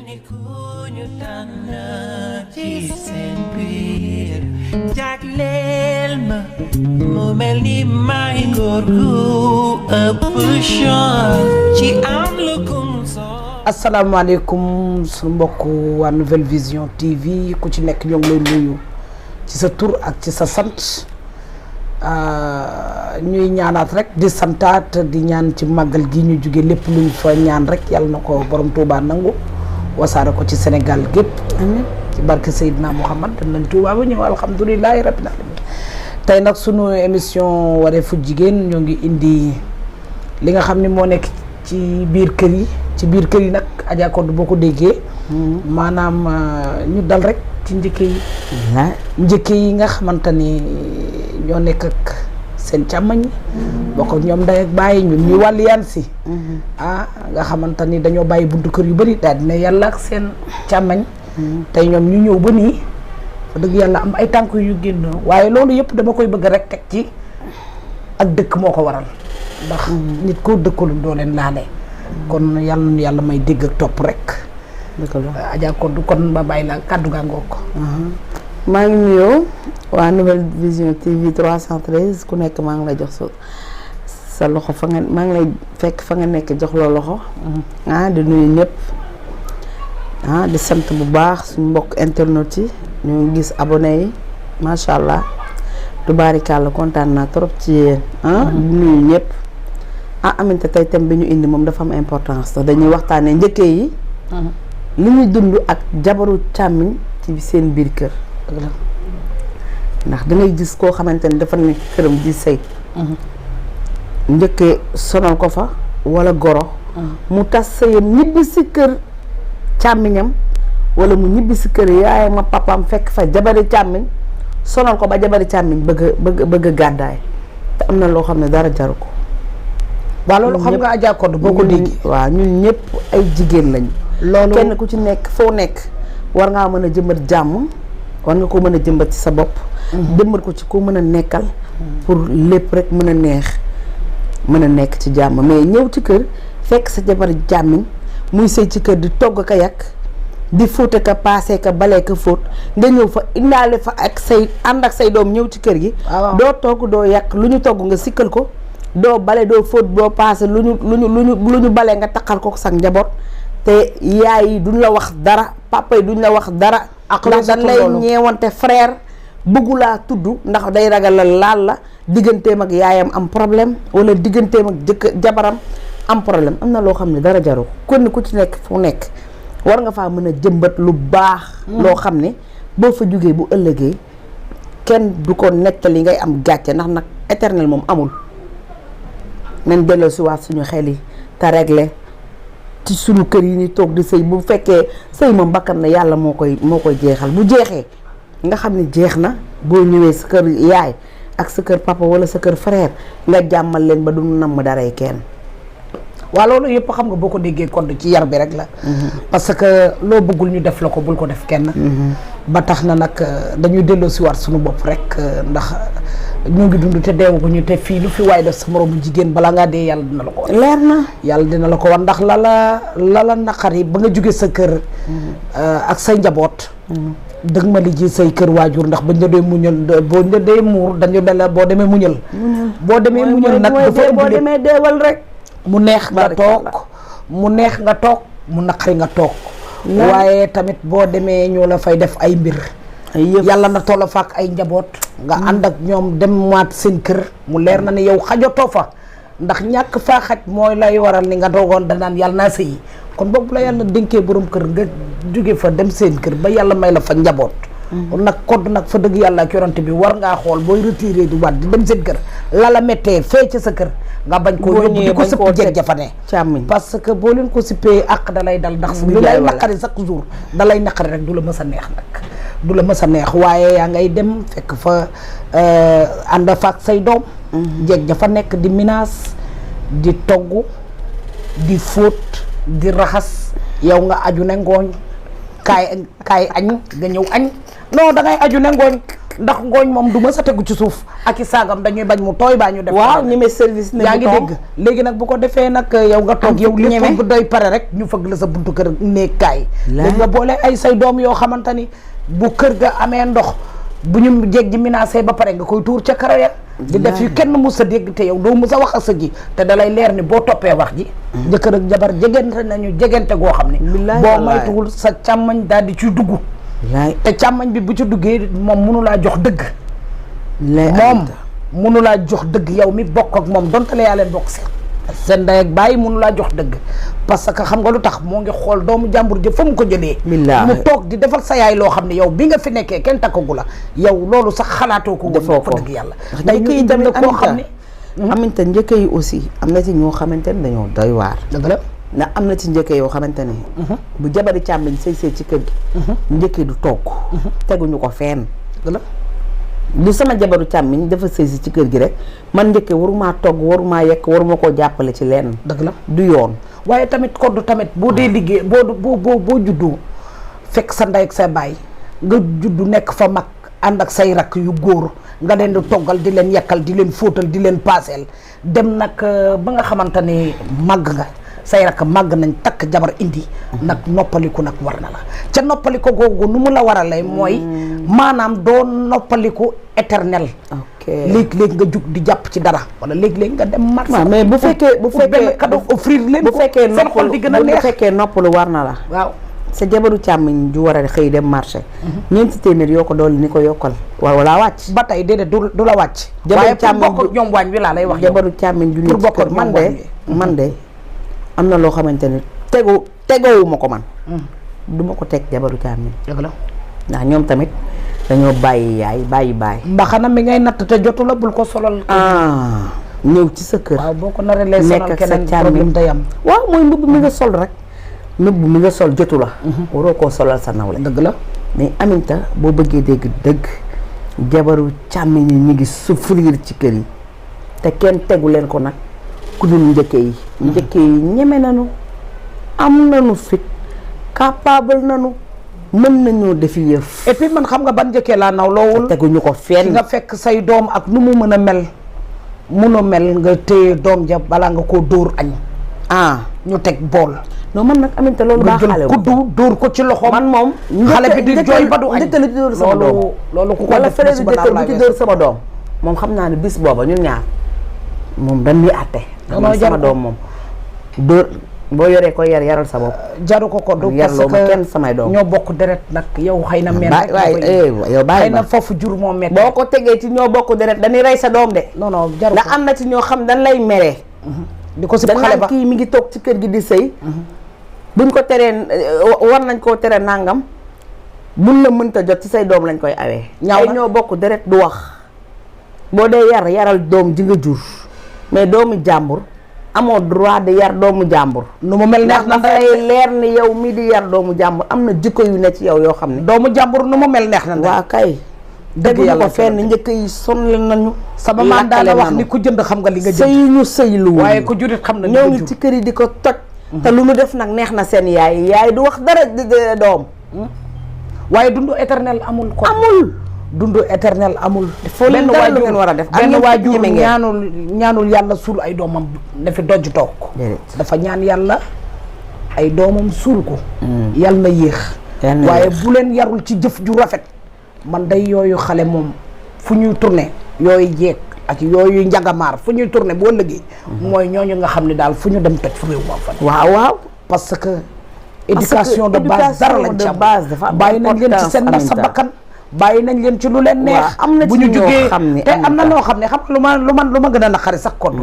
ni ku ñu tànn ci seen biir jagleel ma mu mel ni may góor gu ëpp chance ci am lu kum soo. asalaamaaleykum su mbokk waa Nouvelle Vision TV ku ci nekk ñoo ngi lay nuyu ci sa tur ak ci sa sant ñuy ñaanaat rek di santaat di ñaan ci màggal gi ñu jóge lépp luñ fa ñaan rek yàlla na ko borom Touba nangu wasaare ko ci Sénégal gépp ci barke Seydina Mouhamad dañ nañ Touba ba ñëw alhamdulilahi rabbil alamin tey nag sunu émission wareefu jigéen ñoo ngi indi li nga xam ne moo nekk ci biir kër yi nag Adja Codou boo ko déggee maanaam ñu dal rek ci njëkke yi nga xamante ni ñoo nekk ak seen càmmañ bokk ak ñoom ndey ak bàyyi ñun ñu wàlliyaan si nga xamante ni dañoo bàyyi buntu kër yu bëri daal dina yàlla ak seen càmmañ tey ñoom ñu ñëw ba nii fa dëgg yàlla am ay tànk yu génn waaye loolu yëpp dama koy bëgg rek teg ci ak dëkk moo ko waral ndax nit koo dëkkalul doo leen laale kon yàlla may dégg ak topp rek Adja Codou kon ba bàyyi la kàddu gaa ngoog ko maa ngi nuyoo waa Nouvelle Vision TV 313 ku nekk maa ngi lay jox sa loxo fa nga maa ngi lay fekk fa nga nekk jox la loxo di nuyu ñëpp di sant bu baax suñu mbokk internet yi ñoo gis abonné yi macha allah tubaarikàlla kontaan naa trop ci yéen di nuyu ñëpp aminte tey thème bi ñu indi moom dafa am importance dañuy waxtaanee njëkkee yi li ñuy dund ak jabaru càmmiñ ci seen biir kër ndax dangay gis koo xamante ni dafa nekk këram di sëy njëkkee sonal ko fa walla goro mu tas sëyam ñibbi si kër càmmiñam walla mu ñibbi si kër yaayam ak papaam fekk fa jabari càmmiñ sonal ko ba jabari càmmiñ bëgg a gàddaay te am na loo xam ne dara jaru ko waaw loolu xam nga Adja Codou boo ko déggee waaw ñun ñëpp ay jigéen lañu loolu kenn ku ci nekk foo nekk war ngaa mën a jëmbat jàmm war nga ko mën a jëmbat ci sa bopp jëmbat ko ci ko mën a nekkal pour lépp rek mën a neex mën a nekk ci jàmm mais ñëw ci kër fekk sa jabar jàmmiñ muy sëy ci kër di togg ka yàq di fóote ka paase ka balee ka fóot nga ñëw fa indaale fa ak say ànd ak say doom ñëw ci kër gi doo togg doo yàq lu ñu togg nga sikkal ko doo bale doo fóot doo paase lu ñu bale nga takkal ko sax njaboot te yaay yi duñ la wax dara papa yi duñ la wax dara ndax dañ lay ñeewante frère bëggulaa tudd ndax day ragal la laal la digganteem ak yaayam am problème wala digganteem ak jabaram am problème am na loo xam ne dara jaru kon ku ci nekk fu nekk war nga faa mën a jëmbat lu baax loo xam ne boo fa jógee bu ëllëgee kenn du ko nettali ngay am gàcce ndax nag éternel moom amul nañ delloo si waat suñu xel yi te réglé ci suñu kër yi ni toog di sëy bu fekkee sëy moom bakkan na yàlla moo koy jeexal bu jeexee nga xam ne jeex na boo ñëwee sa kër yaay ak sa kër papa wala sa kër frère nga jàmmal leen ba du namm daray kenn waaw loolu yëpp xam nga boo ko déggee kon ci yar bi rek la parce que loo bëggul ñu def la ko bul ko def kenn ba tax na nag dañuy delloo si waat suñu bopp rek ndax ñu ngi dund te deewaguñu te fii lu fi waay def sa moromu jigéen bala ngaa dee yàlla dina la ko wan leer na yàlla dina la ko wan ndax la naqari ba nga jóge sa kër ak say njaboot dëgg ma li ji say kër waajur ndax bañ la dee muñal boo la dee muur dañu dala boo demee muñal boo demee muñal nag dafa boo demee deewal rek mu neex nga toog mu naqari nga toog waaye tamit boo demee ñoo la fay def ay mbir yàlla na toola fa ak ay njaboot nga ànd ak ñoom dem maat seen kër mu leer na ne yow xajotoo fa ndax ñàkk faa xaj mooy lay waral ni nga doogoon danaan yàlla naa sëyi kon boobu la yàlla dénkee borom kër nga jóge fa dem seen kër ba yàlla may la fa njaboot kon nag Codou nag fa dëgg yàlla ak yorante bi war ngaa xool booy retiré du waat di dem seen kër la mettee fee ci sa kër nga bañ koo yóbbu di ko sëpp jeeg jafane càmmiñ parce que boo leen ko sippee àq da lay dal ndax lu lay naqari chaque jour da lay naqari rek du la mës a neex nag du la mës a neex waaye yaa ngay dem fekk fa ànd fa ak say doom jeeg jafa nekk di minaas di togg di fóot di raxas yow nga aju ne ngooñ kaay añ nga ñëw añ non da ngay aju ne ngooñ ndax ngooñ moom du ma sa tegu ci suuf ak i saagam dañuy bañ mu tooy baa ñu def waaw ñeme service ne yaa ngi dégg léegi nag bu ko defee nag yow nga toog yow lépp bu doy pare rek ñu fëgg la sa buntu kër nekkaay léegi nga boole ay say doom yoo xamante ni bu kër ga amee ndox bu ñu jeeg ji menacé ba pare nga koy tuur ca karo ya di def yu kenn mu sa dégg te yow doo mu sa wax ak sa ji te dalay leer ni boo toppee wax ji jëkkër ak jabar jegente nañu jegente goo xam ne boo maytuwul sa càmmañ daal di ci dugg te càmmañ bi bu ci duggee moom mënulaa jox dëgg moom mënulaa jox dëgg yow mi bokk ak moom donte la yaa leen bokk seen ndey ak bàyyi mënulaa jox dëgg parce que xam nga lu tax moo ngi xool doomu jàmbur jë fa mu ko jëlee mu toog di defal sa yaay loo xam ne yow bi nga fi nekkee kenn takkagu la yow loolu sax xalaatoo ko woon fa dëgg yàlla day ñu itam la koo xam ne aminte njëkke yi aussi am na ci ñoo xamante ne dañoo doy waar dëgg la ndax am na ci njëkke yoo xamante ne bu jabari càmmiñ sëy ci kër gi njëkke du toog teguñu ko fenn dëgg la du sama jabaru càmmiñ dafa sëy si ci kër gi rek man njëkke warumaa togg warumaa yekk waruma koo jàppale ci lenn dëgg la du yoon waaye tamit koddu tamit boo dee liggéey boo juddu fekk sa ndey ak sa baay nga juddu nekk fa mag ànd ak say rakk yu góor nga leen di toggal di leen yekkal di leen fóotal di leen paaseel dem nag ba nga xamante ne màgg nga say rakk màgg nañ takk jabar indi nag noppaliku nag war na la ca noppaliku googu nu mu la war a lay mooy maanaam doo noppaliku éternel léegi-léegi nga jug di jàpp ci dara wala léegi-léegi nga dem marché mais bu fekkee benn cadeau offrir leen bu fekkee seen xol di gën a neex bu fekkee noppalu war na la waaw sa jabaru càmmiñ ju war a xëy dem marché ñeenti téeméer yoo ko doole ni ko yokkal wala wàcc ba tey déedéet du la wàcc jabaru càmmiñ bokk ak ñoom waañ wi laa lay wax jabaru càmmiñ ju nekk ci kër man de am na loo xamante ni tegowuma ko man du ma ko teg jabaru càmmiñ dëgg la ndax ñoom tamit dañoo bàyyi yaay bàyyi mbaxana mi ngay natt te jotu la bul ko solal ñëw ci sa kër waaw boo ko naree lay solal nekk sa keneen càmmiñ problème day am waaw mooy mbubb mi nga sol rek mbubb mi nga sol jotu la waroo koo solal sa nawle dëgg la mais Aminta boo bëggee dégg dëgg jabaru càmmiñ yi ñu ngi souffrir ci kër yi te kenn tegu leen ko nag ku dul njëkke yi ñeme nañu am nañu fit capable nañu mën nañoo defi yëf et puis man xam nga ban njëkkee laa naw loowul teguñu ko fenn nga fekk say doom ak nu mu mën a mel nga téye doom ja balaa nga koo dóor añ ñu teg bool non man nag Aminta loolu baa xale kuddu dóor ko ci loxo man moom xale bi di jooy ba du añ njëkkali di dóor sama doom loolu ku ko wala def fële di jëkkër bu ci dóor sama doom moom xam naa ne bis booba ñun ñaar moom dañ ñuy àtte sama doom moom dóor boo yoree ko yaral sa bopp jaru ko du parce que kenn samay doom ñoo bokk deret nag yow xëy na mel yow bàyyi xëy na foofu jur moo metti boo ko tegee ci ñoo bokk deret dañuy rey sa doom de non jaru ko ndax am na ci ñoo xam dañ lay meree di ko si xale ba kii mi ngi toog ci kër gi di sëy buñ ko teree war nañ koo tere nangam buñ la mënta jot ci say doom lañ koy awee ay ñoo bokk deret du wax boo dee yaral doom ji nga jur mais doomu jàmbur amoo droit de yar doomu jàmbur nu mu mel neex na dafay leer ni yow mi di yar doomu jàmbur am na jikko yu ne ci yow yoo xam ne doomu jàmbur nu mu mel neex na waa kay dëgg yàlla ko fenn njëkk yi sonal nañu sama maam daana wax ni ku jënd xam nga li nga jënd sëy ñu sëylu waaye ku jurit xam na ñoo ngi ci kër yi di ko toj te lu mu def nag neex na seen yaay du wax dara doom waaye dundu éternel amul ko dundu éternel amul foo leen dara lu ngeen war a def benn waajur ñaanul yàlla suul ay doomam dafa dojj toog dafa ñaan yàlla ay doomam suul ko yàlla na yéex waaye bu leen yarul ci jëf ju rafet man day yooyu xale moom fu ñuy tourné yooyu jeeg ak yooyu njagamaar fu ñuy tourné boo lëggee mooy ñooñu nga xam ne daal fu ñu dem toj fu réew ma fa waaw parce que éducation de base dara lañ ci am bàyyi nañ leen ci seen naf sa bakkan bàyyi nañ leen ci lu leen neex bu ñu jógee te am na noo xam ne xam lu ma gën a naqari sax kon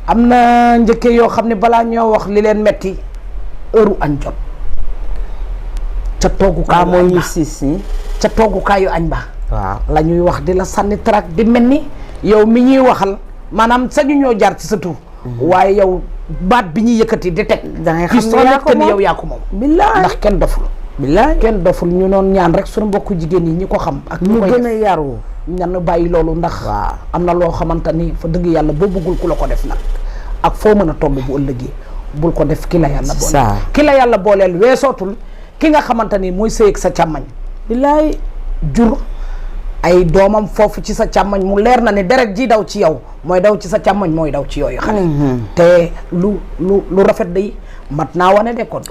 am na njëkkee yoo xam ne balaa ñoo wax li leen metti heure añ jot ca toogukaayu mooy ñu siis ñi ca toogukaayu añ ba waaw la ñuy wax di la sànni traak di mel ni yow mi ñuy waxal maanaam sañu ñoo jaar ci sa tur waaye yow baat bi ñuy yëkkati di teg dangay xam ne yow yaa ko moom billaay ndax kenn doful billaay kenn doful ñu noon ñaan rek suñu mbokku jigéen yi ñi ko xam ak ñu gën a yaru ñan bàyyi loolu ndax am na loo xamante ni fa dëgg yàlla boo bëggul ku la ko def nag ak foo mën a toll bu ëllëgee bul ko def ki la yàlla booleel ki la yàlla booleel weesootul ki nga xamante ni mooy sëy ak sa càmmañ billaay jur ay doomam foofu ci sa càmmoñ mu leer na ne deret ji daw ci yow mooy daw ci sa càmmoñ mooy daw ci yooyu xale te lu rafet day mat naa wane de kon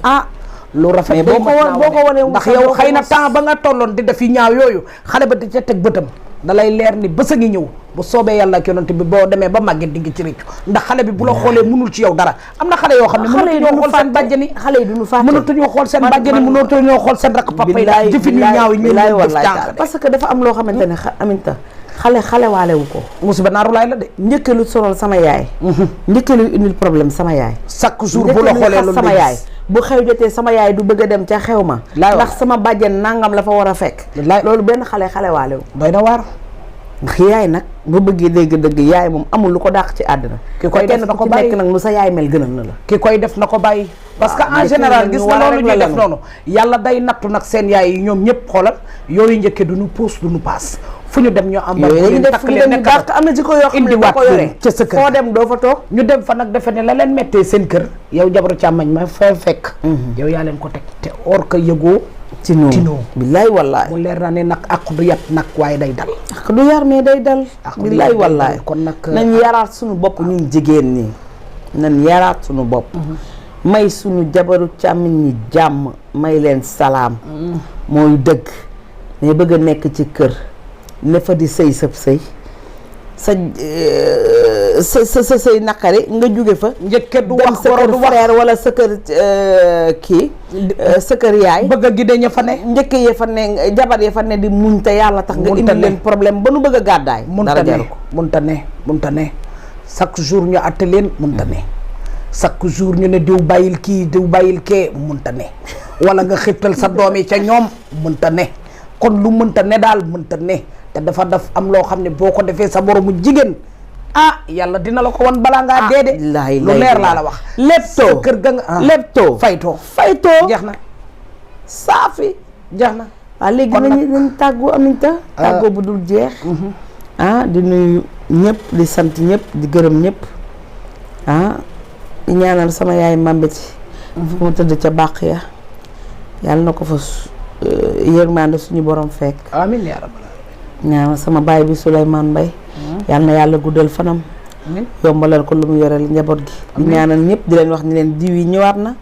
lu rafet day boo ko wane ndax yow xëy na temps ba nga tolloon di def yi ñaaw yooyu xale ba di ca teg bëtam da lay leer ni bës a ngi ñëw bu soobee yàlla ak yonent bi boo demee ba màgget di nga ci réccu ndax xale bi bu la xoolee mënul ci yow dara am na xale yoo xam ne mënatuñoo xool seen bàjjani xale yi duñu fàtte mënatuñoo xool seen bàjjani mënatuñoo xool seen rakk papa yi daal jëfin yu ñaaw yi ñu leen def jàng parce que dafa am loo xamante ne Aminta xale waalewu ko musiba naaru laay la de njëkke lu sonal sama yaay njëkke lu indil problème sama yaay chaque jour bu la xoolee loolu sama yaay bu xew jotee sama yaay du bëgg a dem ca xew ma ndax sama bàjjen nangam la fa war a fekk loolu benn xale waalewu doy na waar ndax yaay nag bu bëggee dégg-dëgg yaay moom amul lu ko dàq ci àddina ki koy def na ko bàyyi nekk nag nu sa yaay mel gënal na la ki koy def na ko bàyyi parce que en général gis nga loolu ñuy def noonu yàlla day nattu nag seen yaay yi ñoom ñëpp xoolal yooyu njëkke duñu puus duñu paas fu ñu dem ñoo am yooyu def fu ñu dem nekk am na ci ko yoo xam ne ko yore ca sa kër foo dem doo fa toog ñu dem fa nag defe ne la leen mettee seen kër yow jabaru càmmañ ma fa fekk yow yaa leen ko teg te or ka yëgoo tinoo billaay wallaay mu leer na ne nag ak du yat nag waaye day dal ak du yar mais day dal billaay wallaay kon nag nañ yaraat suñu bopp ñun jigéen ñi nañ yaraat suñu bopp may suñu jabaru càmmiñ ñi jàmm may leen salaam mooy dëgg mais bëgg a nekk ci kër ne fa di sëy sëb sëy sa sëy naqari nga jóge fa njëkke du dem wax sa kër frère wala sa kër kii sa kër yaay bëgg a gide ña fa ne njëkk ya fa ne jabar ya fa ne di muñ te yàlla tax nga indi leen problème ba nu bëgg a gàddaay dara jaru ko munta ne chaque jour ñu atte leen munta ne chaque jour ñu ne diw bàyyil kii diw bàyyil kee munta ne wala nga xirtal sa doom yi ca ñoom munta ne kon lu mënta ne daal mënta ne te dafa daf am loo xam ne boo ko defee sa moromu jigéen yàlla dina la ko wan balaa ngaa dee de lu leer laa la wax lépptoo kër ga nga lépptoo faytoo jeex na saafi jeex na waaw léegi nañ tàggoo Aminta tàggoo bu dul jeex di nuyu ñëpp di sant ñëpp di gërëm ñëpp di ñaanal sama yaay Mambeti fu mu tëdd ca bàq ya yàlla na ko fa yërmande suñu borom fekk amiin yaa rabbal ñaanal sama baay bi Souleymane Mbaye yàlla na yàlla guddal fanam yombalal ko lu mu yoreel njaboot gi di ñaanal ñëpp di leen wax ni leen diw yi ñëwaat na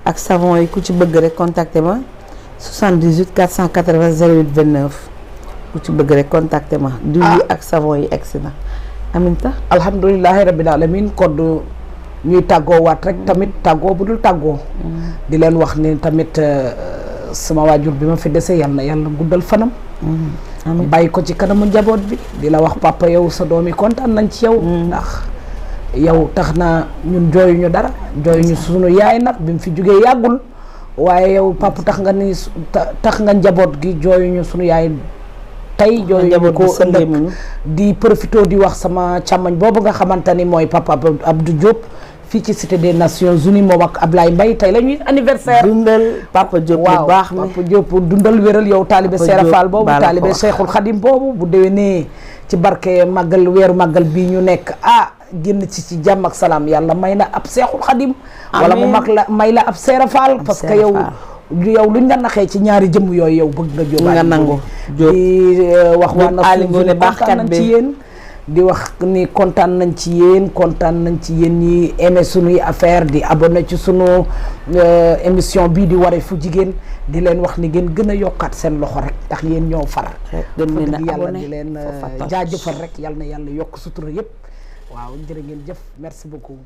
ak savon yi ku ci bëgg rek contacté ma 78 480 08 29 ku ci bëgg rek contacté ma diw yi ak savon yi egsi na Aminta alhamdulilahi rabbil alamin kon ñuy tàggoo waat rek tamit tàggoo bu dul tàggoo di leen wax ni tamit sama waajur bi ma fi dese yàlla na yàlla guddal fanam bàyyi ko ci kanamu njaboot bi di la wax papa yow sa doom yi kontaan nañ ci yow ndax yow tax na ñun jooyuñu dara jooyuñu sunu yaay nag bi mu fi jógee yàggul waaye yow papa tax nga ni tax nga njaboot gi jooyuñu sunu yaay tey jooyuñu ko ëllëg di profité di wax sama càmmañ boobu nga xamante ni mooy papa Abdou Diop fii ci cité des Nations Unies moom ak Ablaye Mbaye tey la ñuy anniversaire dundal Papa Diop bu baax mi Papa Diop dundal wéral yow taalibe Seera Fall boobu taalibe Cheikhul Khadim boobu bu déwénee ci barke màggal weeru màggal bii ñu nekk génn ci jàmm ak salaam yàlla may na ab Cheikhul Khadim wala mu may la ab Seera Fall parce que yow luñ nga naxee ci ñaari jëmm yooyu yow bëgg nga Diop nga nangu di wax waa na baaxkat nañ ci yéen di wax ni kontaan nañ ci yéen ñi aimé sunuy affaire di abonné ci sunu émission bii di Wareefu Jigéen di leen wax ni ngeen gën a yokkaat seen loxo rek ndax yéen ñoo far yàlla di leen jaajëfal rek yàlla na yàlla yokk sutura yëpp waaw jërë ngeen jëf merci beaucoup